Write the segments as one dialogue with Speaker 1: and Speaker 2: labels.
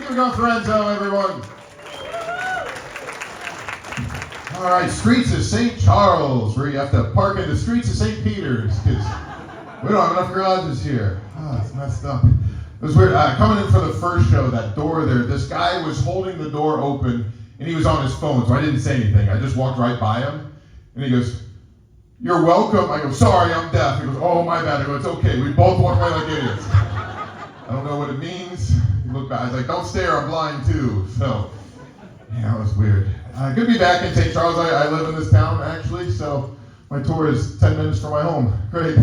Speaker 1: Give it up for Enzo, everyone. All right, streets of St. Charles, where you have to park in the streets of St. Peter's, because we don't have enough garages here. Oh, it's messed up. It was weird. Coming in for the first show, that door there, this guy was holding the door open, and he was on his phone, so I didn't say anything. I just walked right by him, and he goes, "You're welcome." I go, "Sorry, I'm deaf." He goes, "Oh, my bad." I go, "It's okay." We both walk away like idiots. I don't know what it means. He looked back. I was like, "Don't stare, I'm blind too." So, yeah, it was weird. Good to be back in St. Charles. I live in this town, actually, so my tour is 10 minutes from my home. Great.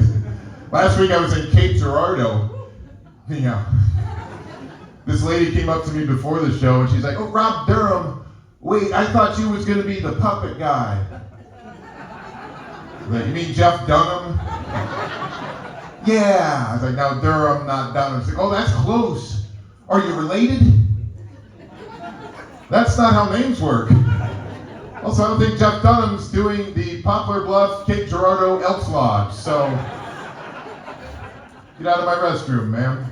Speaker 1: Last week I was in Cape Girardeau. Yeah. This lady came up to me before the show, and she's like, "Oh, Rob Durham, wait, I thought you was going to be the puppet guy." Like, "You mean Jeff Dunham?" "Yeah." I was like, "No, Durham, not Dunham." She's like, "Oh, that's close. Are you related?" That's not how names work. Also, I don't think Jeff Dunham's doing the Poplar Bluff, Cape Girardeau Elks Lodge, so get out of my restroom, ma'am.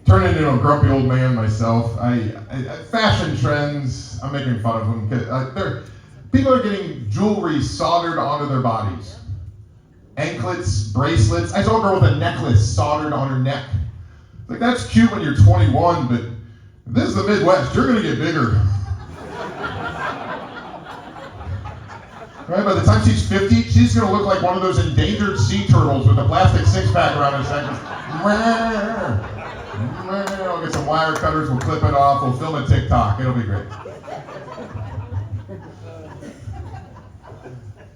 Speaker 1: Turning into a grumpy old man myself. Fashion trends, I'm making fun of them. People are getting jewelry soldered onto their bodies. Anklets, bracelets. I saw a girl with a necklace soldered on her neck. Like, that's cute when you're 21, but if this is the Midwest, you're gonna get bigger. Right? By the time she's 50, she's gonna look like one of those endangered sea turtles with a plastic six-pack around her neck. I'll get some wire cutters, we'll clip it off, we'll film a TikTok, it'll be great.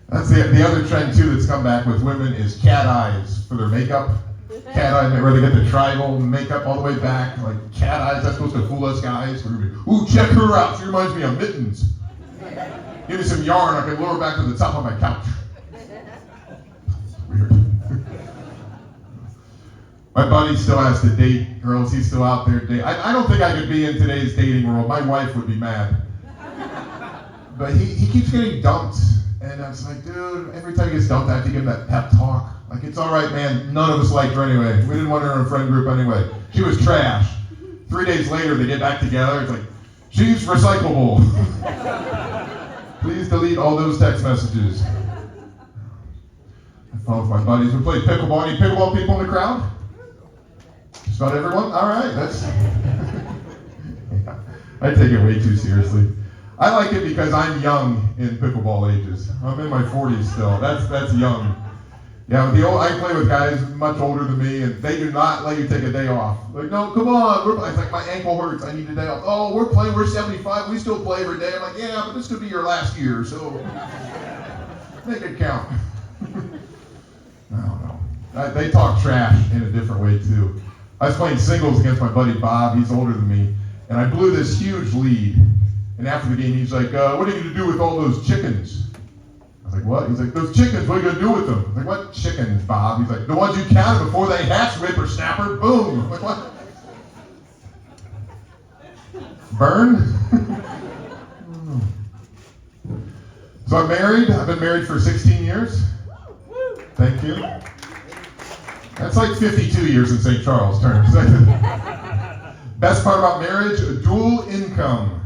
Speaker 1: That's the other trend too that's come back with women is cat eyes for their makeup. Cat eye, where they get the tribal makeup all the way back, like cat eyes. That's supposed to fool us guys. Ooh, check her out. She reminds me of Mittens. Give me some yarn. I can lure her back to the top of my couch. Weird. My buddy still has to date girls. He's still out there dating. I don't think I could be in today's dating world. My wife would be mad. But he keeps getting dumped. And I was like, dude, every time he gets dumped, I have to give him that pep talk. Like, it's all right, man. None of us liked her anyway. We didn't want her in our friend group anyway. She was trash. 3 days later, they get back together. It's like, she's recyclable. Please delete all those text messages. I found with my buddies. We played pickleball. Any pickleball people in the crowd? Just not everyone? All right, that's... Yeah, I take it way too seriously. I like it because I'm young in pickleball ages. I'm in my 40s still. That's young. Yeah, I play with guys much older than me, and they do not let you take a day off. Like, no, come on. It's like, my ankle hurts. I need a day off. Oh, we're playing. We're 75. We still play every day. I'm like, yeah, but this could be your last year, so make it count. I don't know. They talk trash in a different way, too. I was playing singles against my buddy Bob. He's older than me, and I blew this huge lead. And after the game, he's like, "What are you going to do with all those chickens?" I was like, "What?" He's like, "Those chickens, what are you going to do with them?" I was like, "What chickens, Bob?" He's like, "The ones you counted before they hatch, whippersnapper." Boom. I'm like, what? Burn? So I'm married. I've been married for 16 years. Thank you. That's like 52 years in St. Charles terms. Best part about marriage, dual income.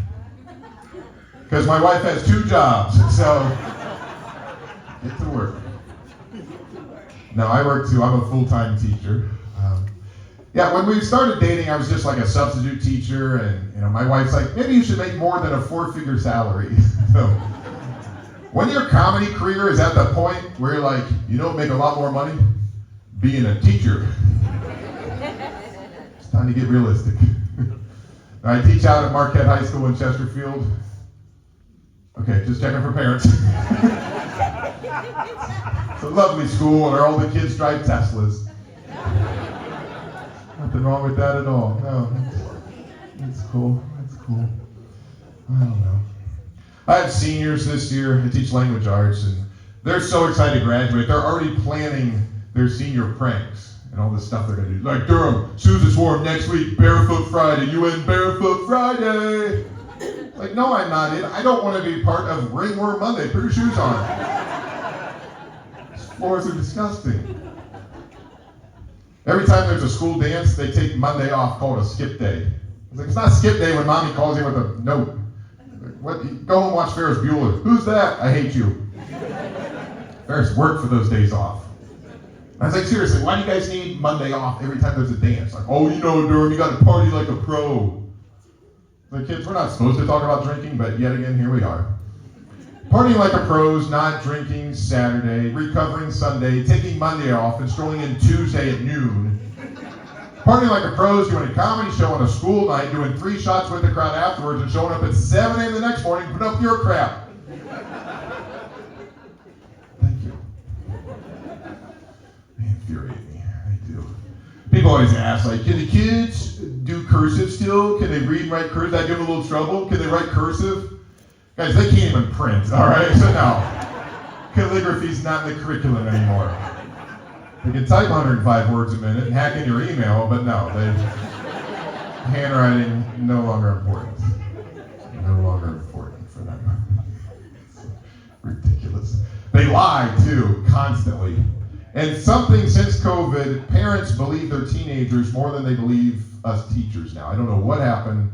Speaker 1: Because my wife has 2 jobs, so get to work. No, I work too. I'm a full-time teacher. Yeah, when we started dating, I was just like a substitute teacher, and my wife's like, maybe you should make more than a 4-figure salary. So when your comedy career is at the point where you're like, you don't make a lot more money, being a teacher. It's time to get realistic. I teach out at Marquette High School in Chesterfield. Okay, just checking for parents. It's a lovely school where all the kids drive Teslas. Nothing wrong with that at all. No, it's cool. It's cool. I don't know. I have seniors this year. I teach language arts, and they're so excited to graduate. They're already planning their senior pranks and all this stuff they're going to do. Like, Durham, Susan's warm next week, Barefoot Friday. You in Barefoot Friday? Like, no, I'm not in. I don't want to be part of Ringworm Monday. Put your shoes on. These floors are disgusting. Every time there's a school dance, they take Monday off called a skip day. It's like, it's not skip day when mommy calls you with a note. What? Go home and watch Ferris Bueller. Who's that? I hate you. Ferris worked for those days off. I was like, seriously, why do you guys need Monday off every time there's a dance? Like, oh, you know, Durham, you got to party like a pro. The kids, we're not supposed to talk about drinking, but yet again, here we are. Partying like a pros, not drinking Saturday, recovering Sunday, taking Monday off, and strolling in Tuesday at noon. Partying like a pros, doing a comedy show on a school night, doing 3 shots with the crowd afterwards, and showing up at 7 a.m. the next morning, putting up your crap. Thank you. They infuriate me. They do. People always ask, like, can the kids do cursive still? Can they read and write cursive? I give them a little trouble. Can they write cursive? Guys, they can't even print, all right? So no, calligraphy's not in the curriculum anymore. They can type 105 words a minute and hack in your email, but no, handwriting no longer important. No longer important for them. It's ridiculous. They lie too, constantly. And something since COVID, parents believe their teenagers more than they believe us teachers now. I don't know what happened.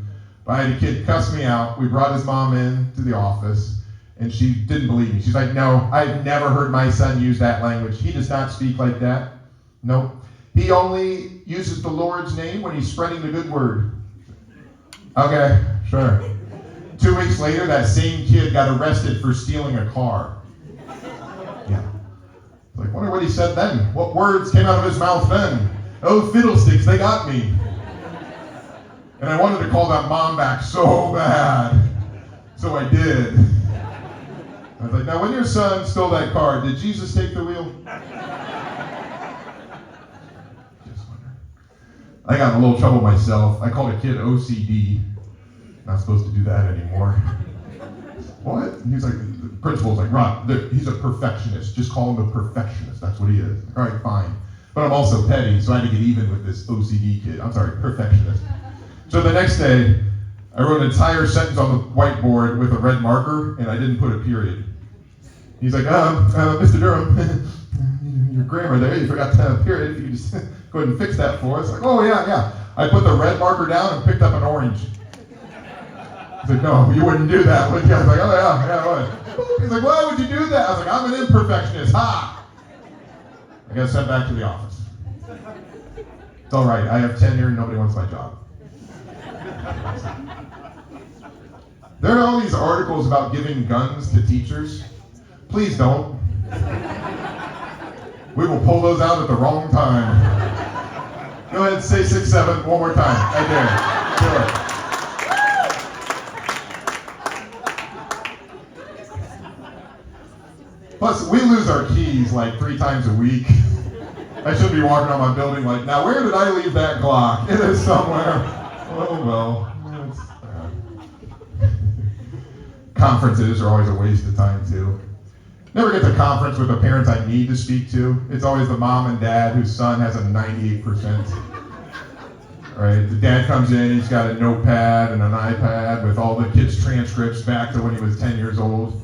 Speaker 1: I had a kid cuss me out. We brought his mom in to the office, and she didn't believe me. She's like, no, I've never heard my son use that language. He does not speak like that. Nope. He only uses the Lord's name when he's spreading the good word. Okay, sure. 2 weeks later, that same kid got arrested for stealing a car. Yeah. Like, wonder what he said then. What words came out of his mouth then? Oh, fiddlesticks, they got me. And I wanted to call that mom back so bad. So I did. I was like, now when your son stole that car, did Jesus take the wheel? Just wondering. I got in a little trouble myself. I called a kid OCD. Not supposed to do that anymore. What? And he's like, the principal's like, Ron, he's a perfectionist. Just call him a perfectionist. That's what he is. All right, fine. But I'm also petty, so I had to get even with this OCD kid. I'm sorry, perfectionist. So the next day, I wrote an entire sentence on the whiteboard with a red marker, and I didn't put a period. He's like, Mr. Durham, your grammar there, you forgot to have a period. If you could just go ahead and fix that for us. Like, oh, yeah. I put the red marker down and picked up an orange. He's like, no, you wouldn't do that, would you? I was like, oh, yeah, I would. He's like, why would you do that? I was like, I'm an imperfectionist. Ha! I got sent back to the office. It's all right. I have tenure and nobody wants my job. There are all these articles about giving guns to teachers. Please don't. We will pull those out at the wrong time. Go ahead and say 6, 7 one more time. I dare. Do it. Plus, we lose our keys like 3 times a week. I should be walking around my building like, now where did I leave that Glock? It is somewhere. Oh, well. Conferences are always a waste of time, too. Never get to conference with the parents I need to speak to. It's always the mom and dad whose son has a 98%. Right? The dad comes in, he's got a notepad and an iPad with all the kids' transcripts back to when he was 10 years old.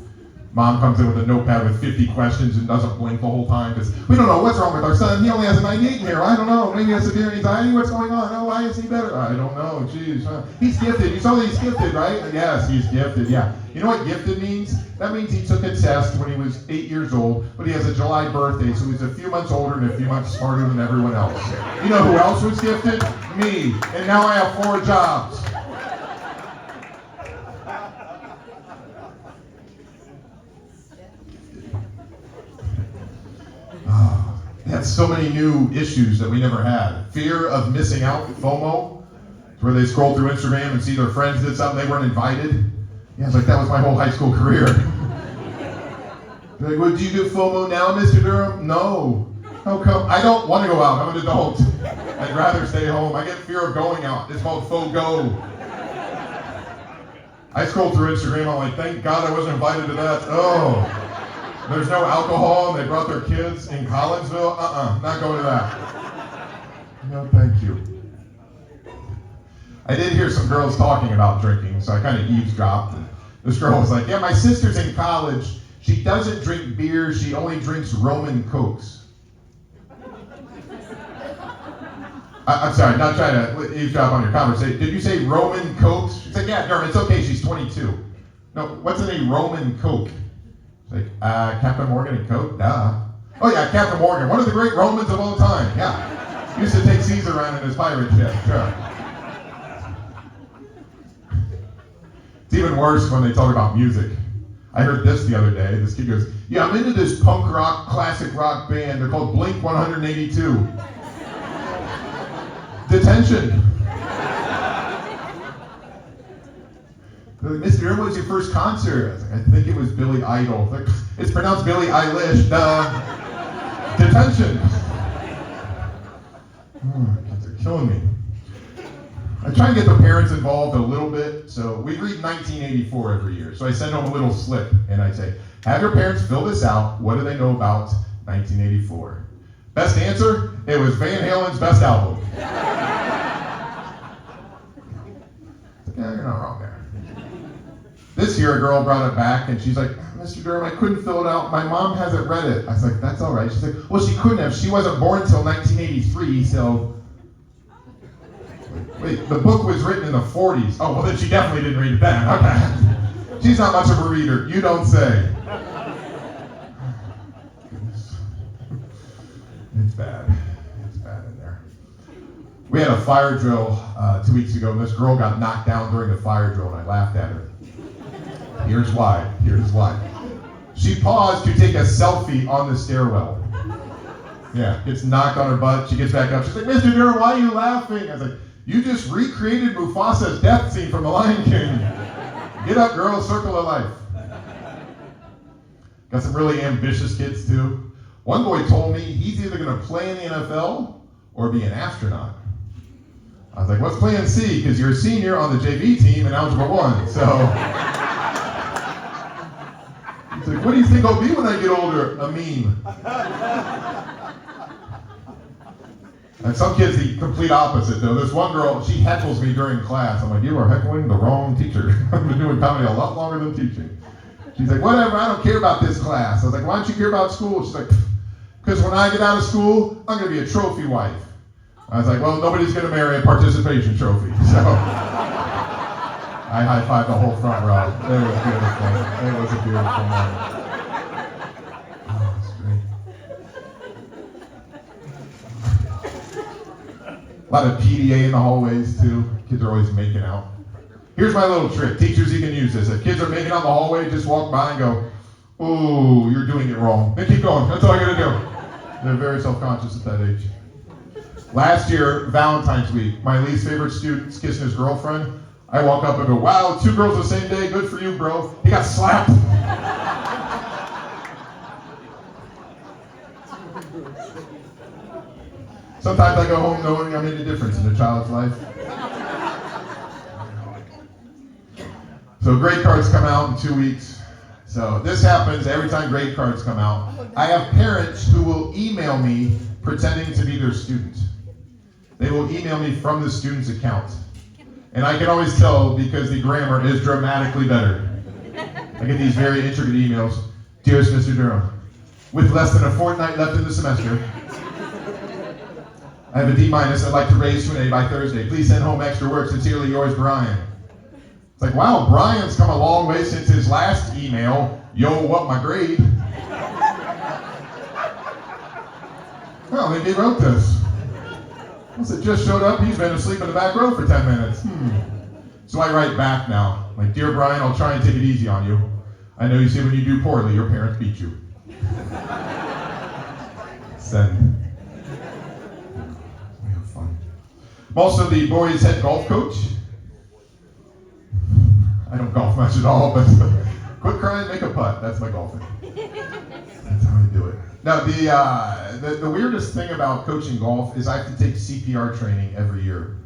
Speaker 1: Mom comes in with a notepad with 50 questions and doesn't blink the whole time because we don't know what's wrong with our son. He only has a 98 here. I don't know. Maybe he has severe anxiety. What's going on? Oh, why is he better? I don't know. Jeez. He's gifted. You saw that he's gifted, right? Yes, he's gifted. Yeah. You know what gifted means? That means he took a test when he was 8 years old, but he has a July birthday, so he's a few months older and a few months smarter than everyone else. You know who else was gifted? Me. And now I have 4 jobs. They had so many new issues that we never had. Fear of missing out, FOMO, where they scroll through Instagram and see their friends did something, they weren't invited. Yeah, it's like that was my whole high school career. Like, well, do you do FOMO now, Mr. Durham? No. How come? I don't want to go out. I'm an adult. I'd rather stay home. I get fear of going out. It's called FOGO. I scroll through Instagram, I'm like, thank God I wasn't invited to that. Oh. There's no alcohol, and they brought their kids in Collinsville. Not going to that. No, thank you. I did hear some girls talking about drinking, so I kind of eavesdropped. And this girl was like, yeah, my sister's in college. She doesn't drink beer. She only drinks Roman Cokes. I'm sorry, not trying to eavesdrop on your conversation. Did you say Roman Coke? She's like, yeah, Durham, it's okay, she's 22. No, what's in a Roman Coke? She's like, Captain Morgan and Coke? Duh. Oh yeah, Captain Morgan, one of the great Romans of all time. Yeah. Used to take Caesar around in his pirate ship. Sure. It's even worse when they talk about music. I heard this the other day. This kid goes, yeah, I'm into this punk rock, classic rock band. They're called Blink 182. Detention. They're like, Mr. Durham, what was your first concert? I was like, I think it was Billy Idol. Like, it's pronounced Billy Eilish. Duh. Detention. Oh, kids are killing me. I try and get the parents involved a little bit. So we read 1984 every year. So I send home a little slip and I say, have your parents fill this out. What do they know about 1984? Best answer, it was Van Halen's best album. Yeah, you're not wrong there. This year a girl brought it back and she's like, Mr. Durham, I couldn't fill it out. My mom hasn't read it. I was like, that's all right. She's like, well, she couldn't have. She wasn't born until 1983, so... Wait, the book was written in the 40s. Oh, well, then she definitely didn't read it then. Okay. She's not much of a reader. You don't say. Goodness. It's bad. It's bad in there. We had a fire drill 2 weeks ago, and this girl got knocked down during the fire drill, and I laughed at her. Here's why. Here's why. She paused to take a selfie on the stairwell. Yeah, gets knocked on her butt. She gets back up. She's like, Mr. Durham, why are you laughing? I was like, you just recreated Mufasa's death scene from The Lion King. Get up, girl, circle of life. Got some really ambitious kids, too. One boy told me he's either going to play in the NFL or be an astronaut. I was like, what's plan C? Because you're a senior on the JV team in Algebra 1. So, he's like, what do you think I'll be when I get older? A meme. And some kids, the complete opposite, though. This one girl, she heckles me during class. I'm like, you are heckling the wrong teacher. I've been doing comedy a lot longer than teaching. She's like, whatever, I don't care about this class. I was like, why don't you care about school? She's like, because when I get out of school, I'm going to be a trophy wife. I was like, well, nobody's going to marry a participation trophy. So I high-fived the whole front row. It was beautiful. It was a beautiful moment. A lot of PDA in the hallways, too. Kids are always making out. Here's my little trick. Teachers, you can use this. If kids are making out in the hallway, just walk by and go, ooh, you're doing it wrong. Then keep going. That's all you got to do. They're very self-conscious at that age. Last year, Valentine's week, my least favorite student's kissing his girlfriend. I walk up and go, wow, 2 girls the same day. Good for you, bro. He got slapped. Sometimes I go home knowing I made a difference in a child's life. So grade cards come out in 2 weeks. So this happens every time grade cards come out. I have parents who will email me pretending to be their student. They will email me from the student's account. And I can always tell because the grammar is dramatically better. I get these very intricate emails. Dearest Mr. Durham, with less than a fortnight left in the semester, I have a D-. I'd like to raise to an A by Thursday. Please send home extra work. Sincerely yours, Brian. It's like, wow, Brian's come a long way since his last email. Yo, what my grade? Well, maybe he wrote this. Once it just showed up, he's been asleep in the back row for 10 minutes. So I write back now. Like, dear Brian, I'll try and take it easy on you. I know you say when you do poorly, your parents beat you. Send. I'm also the boys' head golf coach. I don't golf much at all, but quit crying, make a putt. That's my golfing. That's how I do it. Now, the weirdest thing about coaching golf is I have to take CPR training every year.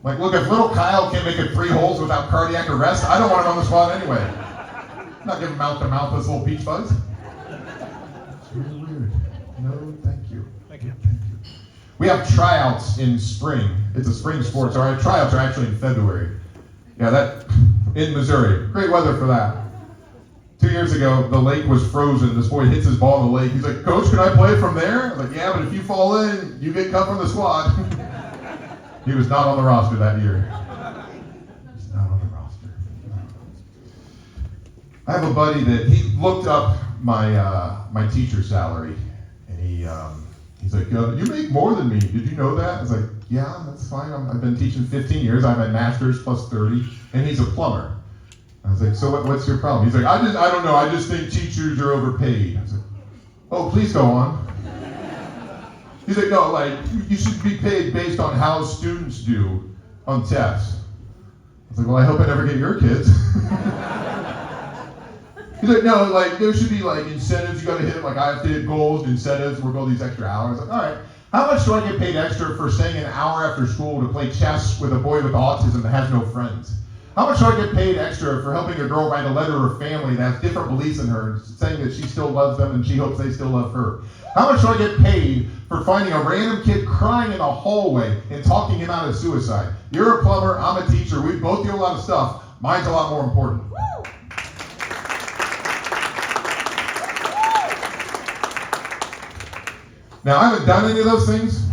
Speaker 1: Like, look, if little Kyle can't make it 3 holes without cardiac arrest, I don't want him on the spot anyway. I'm not giving mouth to mouth this little peach fuzz. It's really weird. No, thank you.
Speaker 2: Thank you.
Speaker 1: We have tryouts in spring. It's a spring sport, so our tryouts are actually in February. Yeah, that in Missouri. Great weather for that. 2 years ago, the lake was frozen. This boy hits his ball in the lake. He's like, Coach, can I play from there? I was like, yeah, but if you fall in, you get cut from the squad. He was not on the roster that year. He's not on the roster. I have a buddy that he looked up my teacher salary, and he's like, you make more than me. Did you know that? I was like, yeah, that's fine. I've been teaching 15 years. I have a master's plus 30, and he's a plumber. I was like, so what's your problem? He's like, I don't know. I just think teachers are overpaid. I was like, oh, please go on. He's like, no, like, you should be paid based on how students do on tests. I was like, well, I hope I never get your kids. He's like, no, like, there should be, like, incentives you gotta hit. Like, I have to hit goals, incentives, work all these extra hours. Like, all right, how much do I get paid extra for staying an hour after school to play chess with a boy with autism that has no friends? How much do I get paid extra for helping a girl write a letter to her family that has different beliefs than her, saying that she still loves them and she hopes they still love her? How much do I get paid for finding a random kid crying in the hallway and talking him out of suicide? You're a plumber, I'm a teacher, we both do a lot of stuff. Mine's a lot more important. Now, I haven't done any of those things.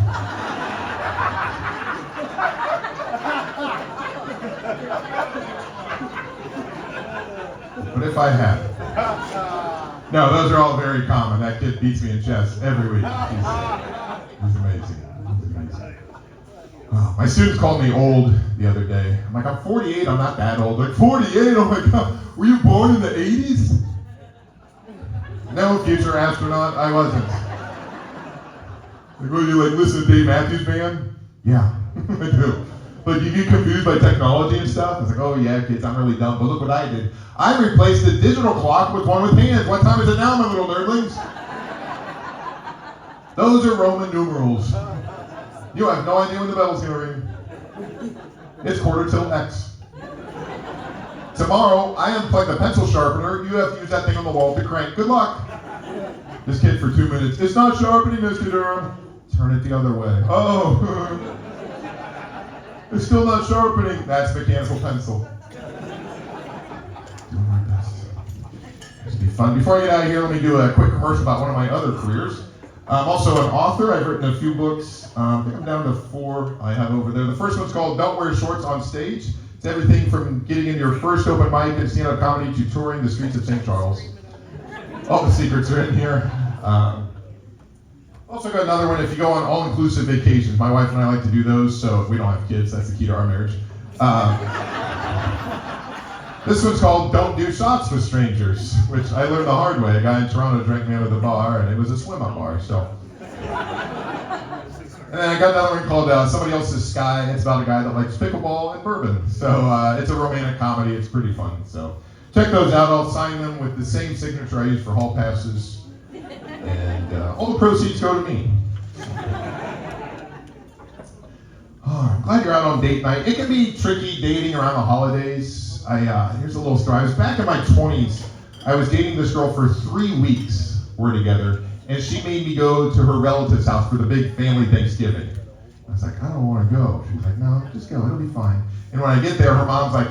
Speaker 1: But if I had. No, those are all very common. That kid beats me in chess every week. He's amazing. He's amazing. Oh, my students called me old the other day. I'm like, I'm 48, I'm not that old. Like, 48? Oh my God. Were you born in the 80s? No, future astronaut, I wasn't. Like, well, you like listen to Dave Matthews Band? Yeah, I do. Like, you get confused by technology and stuff? It's like, oh yeah, kids, I'm really dumb. But look what I did. I replaced the digital clock with one with hands. What time is it now, my little nerdlings? Those are Roman numerals. You have no idea when the bell's gonna ring. It's quarter till X. Tomorrow, I unplug the pencil sharpener. You have to use that thing on the wall to crank. Good luck. This kid for 2 minutes. It's not sharpening, Mr. Durham. Turn it the other way. Oh. It's still not sharpening. That's mechanical pencil. Doing my best. This will be fun. Before I get out of here, let me do a quick commercial about one of my other careers. I'm also an author. I've written a few books. I think I'm down to 4 I have over there. The first one's called Don't Wear Shorts on Stage. It's everything from getting into your first open mic and stand-up comedy to touring the streets of St. Charles. All the secrets are in here. Also got another one if you go on all-inclusive vacations. My wife and I like to do those, so we don't have kids. That's the key to our marriage. This one's called Don't Do Shots with Strangers, which I learned the hard way. A guy in Toronto drank me out of the bar, and it was a swim-up bar, so. And then I got another one called Somebody Else's Sky. It's about a guy that likes pickleball and bourbon. So it's a romantic comedy. It's pretty fun. So check those out. I'll sign them with the same signature I use for hall passes. And all the proceeds go to me. Oh, I'm glad you're out on date night. It can be tricky dating around the holidays. Here's a little story. I was back in my 20s. I was dating this girl for 3 weeks. We're together. And she made me go to her relative's house for the big family Thanksgiving. I was like, I don't want to go. She was like, no, just go. It'll be fine. And when I get there, her mom's like,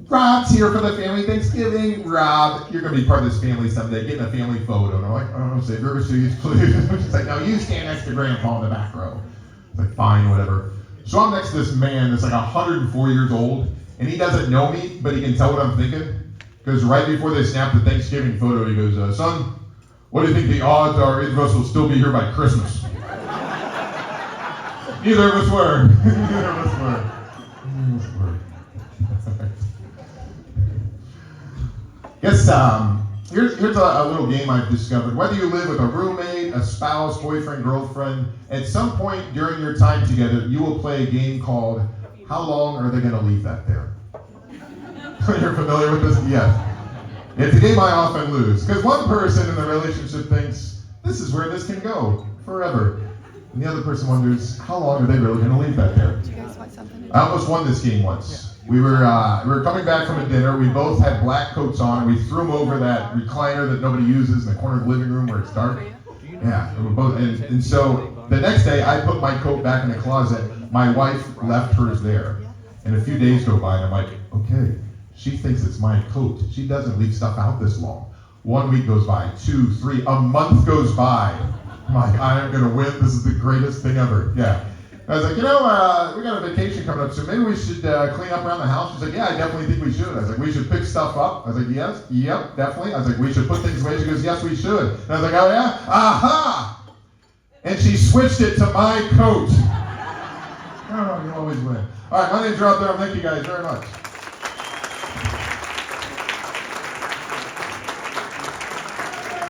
Speaker 1: Rob's here for the family Thanksgiving. Rob, you're going to be part of this family someday. Get in a family photo. And I'm like, oh, save your receipts, please. She's like, no, you stand next to Grandpa in the back row. I was like, fine, whatever. So I'm next to this man that's like 104 years old, and he doesn't know me, but he can tell what I'm thinking. Because right before they snap the Thanksgiving photo, he goes, son, what do you think the odds are either of us will still be here by Christmas? Neither of us were. Neither of us were. Guess here's a little game I've discovered. Whether you live with a roommate, a spouse, boyfriend, girlfriend, at some point during your time together, you will play a game called How Long Are They Gonna Leave That There? You're familiar with this? Yes. It's a game I often lose, because one person in the relationship thinks, this is where this can go, forever. And the other person wonders, how long are they really going to leave that there? Did you guys want something? I almost won this game once. Yeah. We were coming back from a dinner. We both had black coats on, and we threw them over that recliner that nobody uses in the corner of the living room where it's dark. Yeah, we were both, and so the next day, I put my coat back in the closet. My wife left hers there. And a few days go by, and I'm like, okay. She thinks it's my coat. She doesn't leave stuff out this long. 1 week goes by, 2, 3, a month goes by. I'm like, I'm gonna win. This is the greatest thing ever. Yeah. I was like, we got a vacation coming up soon. Maybe we should clean up around the house. She's like, yeah, I definitely think we should. I was like, we should pick stuff up. I was like, yes, yep, definitely. I was like, we should put things away. She goes, yes, we should. And I was like, oh yeah? Aha! And she switched it to my coat. Oh, you always win. All right, my name's Rob Durham. Thank you guys very much.